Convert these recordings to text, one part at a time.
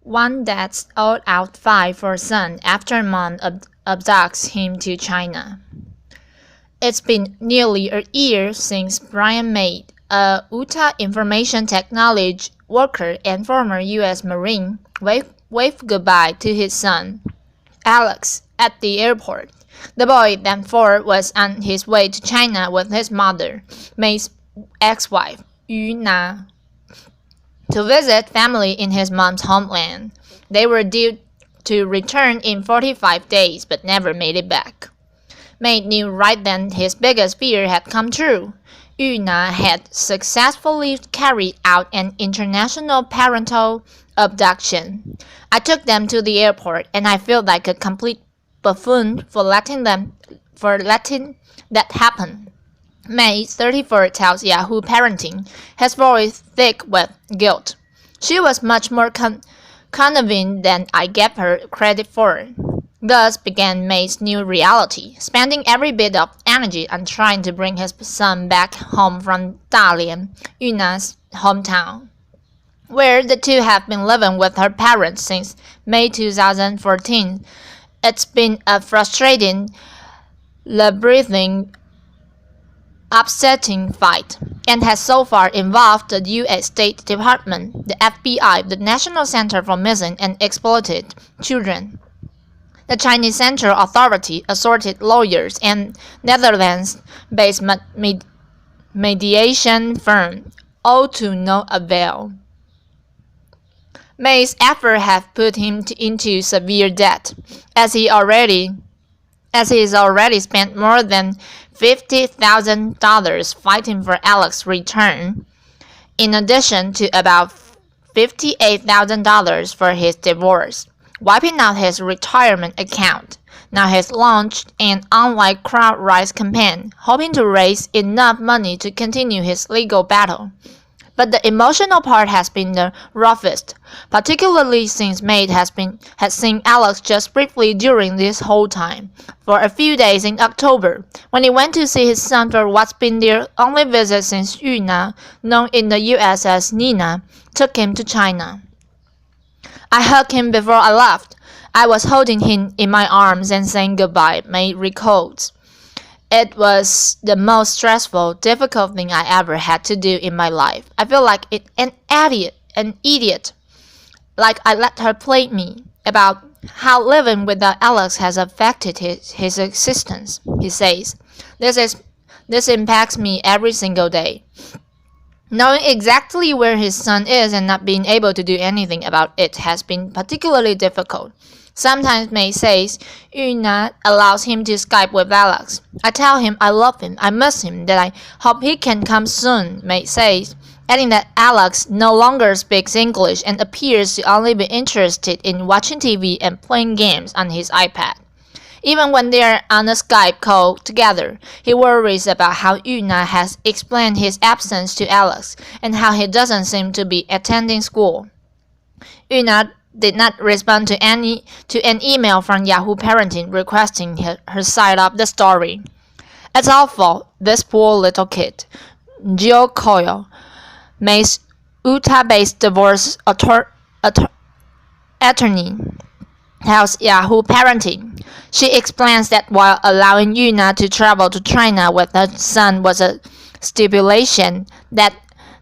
One dad's all-out fight for son after mom abducts him to China. It's been nearly a year since Brian Maid, a Utah information technology worker and former U.S. Marine, waved goodbye to his son, Alex, at the airport. The boy, then 4, was on his way to China with his mother, May's ex-wife, Yu Na, to visit family in his mom's homeland. They were due to return in 45 days but never made it back. May knew right then his biggest fear had come true. Yu Na had successfully carried out an international parental abduction. I took them to the airport and I felt like a complete buffoon for letting that happen. May, 34, tells Yahoo Parenting, his voice thick with guilt. She was much more conniving than I gave her credit for. Thus began May's new reality, spending every bit of energy on trying to bring his son back home from Dalian, Yuna's hometown, where the two have been living with her parents since May 2014. It's been a frustrating, labyrinthine, upsetting fight, and has so far involved the U.S. State Department, the FBI, the National Center for Missing and Exploited Children, the Chinese Central Authority, assorted lawyers, and Netherlands-based mediation firm, all to no avail. May's efforts have put him into severe debt, as he's already spent more than $50,000 fighting for Alex's return, in addition to about $58,000 for his divorce, wiping out his retirement account. Now he's launched an online crowd-raise campaign, hoping to raise enough money to continue his legal battle. But the emotional part has been the roughest, particularly since May has seen Alex just briefly during this whole time, for a few days in October, when he went to see his son for what's been their only visit since Yu Na, known in the US as Nina, took him to China. I hugged him before I left. I was holding him in my arms and saying goodbye, May recalls. It was the most stressful, difficult thing I ever had to do in my life. I feel like an idiot, like I let her play me, about how living without Alex has affected his existence, he says. This impacts me every single day. Knowing exactly where his son is and not being able to do anything about it has been particularly difficult. Sometimes May says Yu Na allows him to Skype with Alex. I tell him I love him, I miss him, that I hope he can come soon, May says, adding that Alex no longer speaks English and appears to only be interested in watching TV and playing games on his iPad. Even when they are on a Skype call together, he worries about how Yu Na has explained his absence to Alex and how he doesn't seem to be attending school. Yu Na did not respond to an email from Yahoo Parenting requesting her side of the story. It's awful, this poor little kid. Jill Coyle, May's Utah-based divorce attorney, tells Yahoo Parenting. She explains that while allowing Yu Na to travel to China with her son was a stipulation that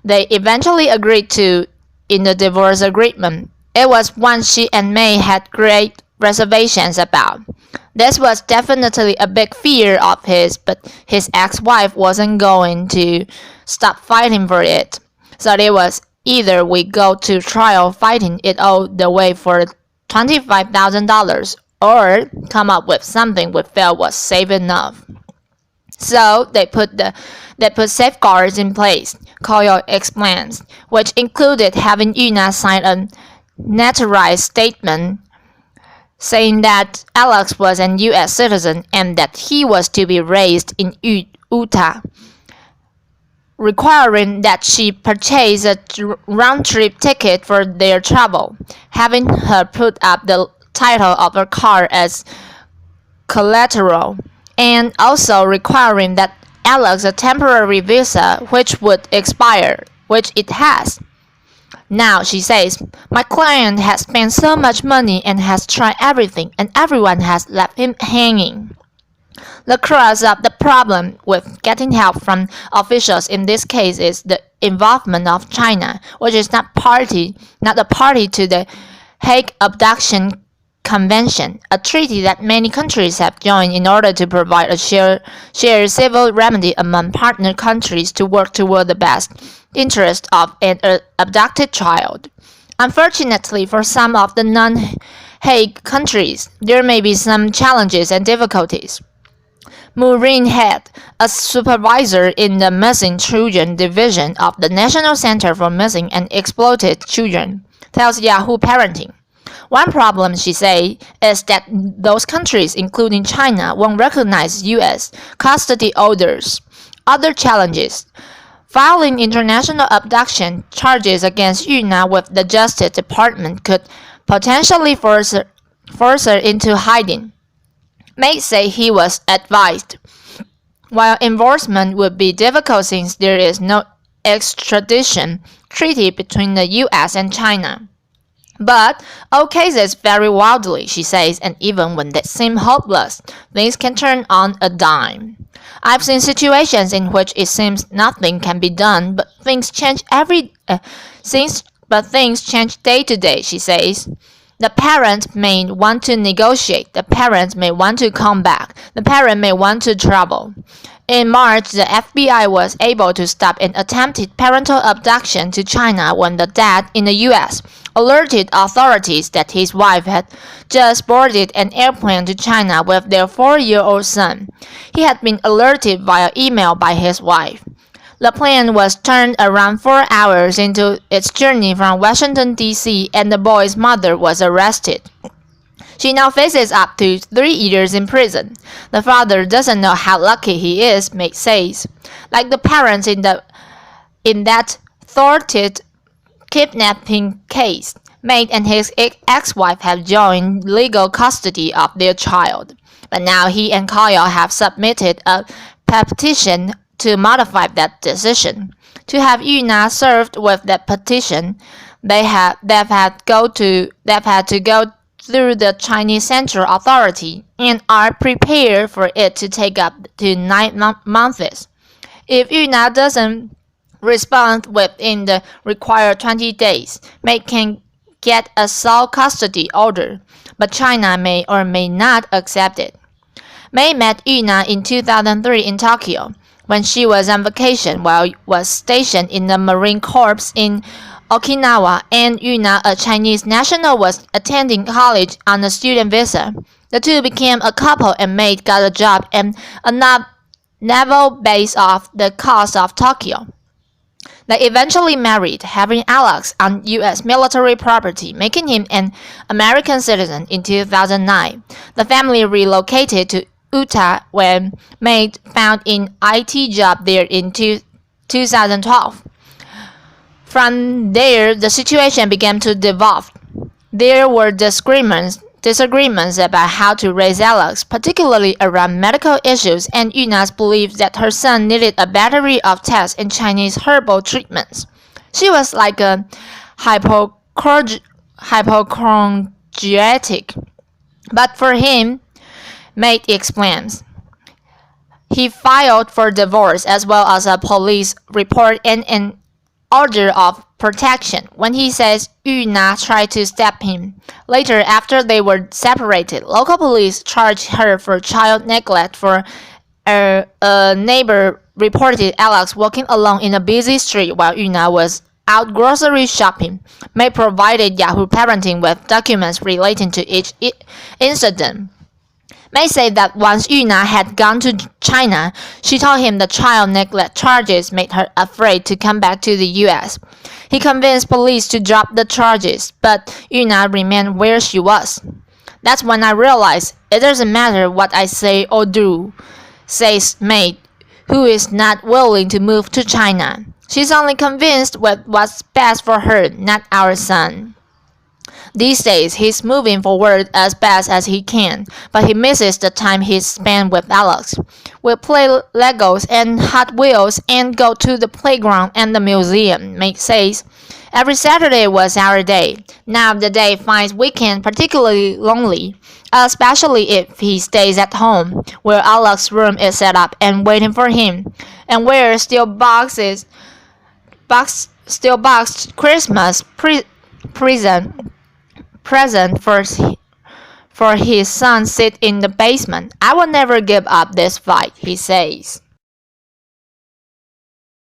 they eventually agreed to in the divorce agreement, it was one she and May had great reservations about. This was definitely a big fear of his, but his ex-wife wasn't going to stop fighting for it. So it was either we go to trial fighting it all the way for $25,000 or come up with something we felt was safe enough. So they put safeguards in place, Coyle explains, which included having Yu Na sign a notarized statement saying that Alex was an U.S. citizen and that he was to be raised in Utah, requiring that she purchase a round-trip ticket for their travel, having her put up the title of her car as collateral, and also requiring that Alex a temporary visa which would expire, which it has. Now, she says, my client has spent so much money and has tried everything, and everyone has left him hanging. The crux of the problem with getting help from officials in this case is the involvement of China, which is not a party to the Hague Abduction Convention, a treaty that many countries have joined in order to provide a shared civil remedy among partner countries to work toward the best interest of an abducted child. Unfortunately for some of the non-Hague countries, there may be some challenges and difficulties. Maureen Head, a supervisor in the Missing Children Division of the National Center for Missing and Exploited Children, tells Yahoo Parenting. One problem, she says, is that those countries, including China, won't recognize U.S. custody orders. Other challenges. Filing international abduction charges against Yuna with the Justice Department could potentially force her into hiding. May say he was advised. While enforcement would be difficult since there is no extradition treaty between the U.S. and China. But all cases vary wildly, she says, and even when they seem hopeless, things can turn on a dime. I've seen situations in which it seems nothing can be done, but things change things change day to day, she says. The parent may want to negotiate, the parent may want to come back, the parent may want to travel. In March, the FBI was able to stop an attempted parental abduction to China when the dad in the U.S. alerted authorities that his wife had just boarded an airplane to China with their 4-year-old son. He had been alerted via email by his wife. The plane was turned around 4 hours into its journey from Washington, D.C., and the boy's mother was arrested. She now faces up to 3 years in prison. The father doesn't know how lucky he is, May says. Like the parents in that thwarted kidnapping case, May and his ex-wife have joined legal custody of their child. But now he and Kyle have submitted a petition to modify that decision. To have Yuna served with that petition, they've had to go through the Chinese Central Authority and are prepared for it to take up to 9 months. If Yuna doesn't respond within the required 20 days, May can get a sole custody order, but China may or may not accept it. May met Yuna in 2003 in Tokyo when she was on vacation while was stationed in the Marine Corps in Okinawa, and Yuna, a Chinese national, was attending college on a student visa. The two became a couple and May got a job at a naval base off the coast of Tokyo. They eventually married, having Alex on U.S. military property, making him an American citizen in 2009. The family relocated to Utah when May found an IT job there in 2012. From there, the situation began to devolve. There were disagreements about how to raise Alex, particularly around medical issues, and Yuna's belief that her son needed a battery of tests and Chinese herbal treatments. She was like a hypochondriac. But for him, May explains, he filed for divorce as well as a police report and an order of protection when he says Yuna tried to stab him. Later, after they were separated, local police charged her for child neglect for a neighbor reported Alex walking along in a busy street while Yuna was out grocery shopping. May provided Yahoo Parenting with documents relating to each incident. May said that once Yuna had gone to China, she told him the child neglect charges made her afraid to come back to the U.S. He convinced police to drop the charges, but Yuna remained where she was. That's when I realized it doesn't matter what I say or do, says May, who is not willing to move to China. She's only convinced with what's best for her, not our son. These days, he's moving forward as best as he can, but he misses the time he spent with Alex. We play Legos and Hot Wheels and go to the playground and the museum, Meg says. Every Saturday was our day. Now the day finds weekend particularly lonely, especially if he stays at home, where Alex's room is set up and waiting for him, and where still boxed Christmas present for his son sit in the basement. I will never give up this fight, he says.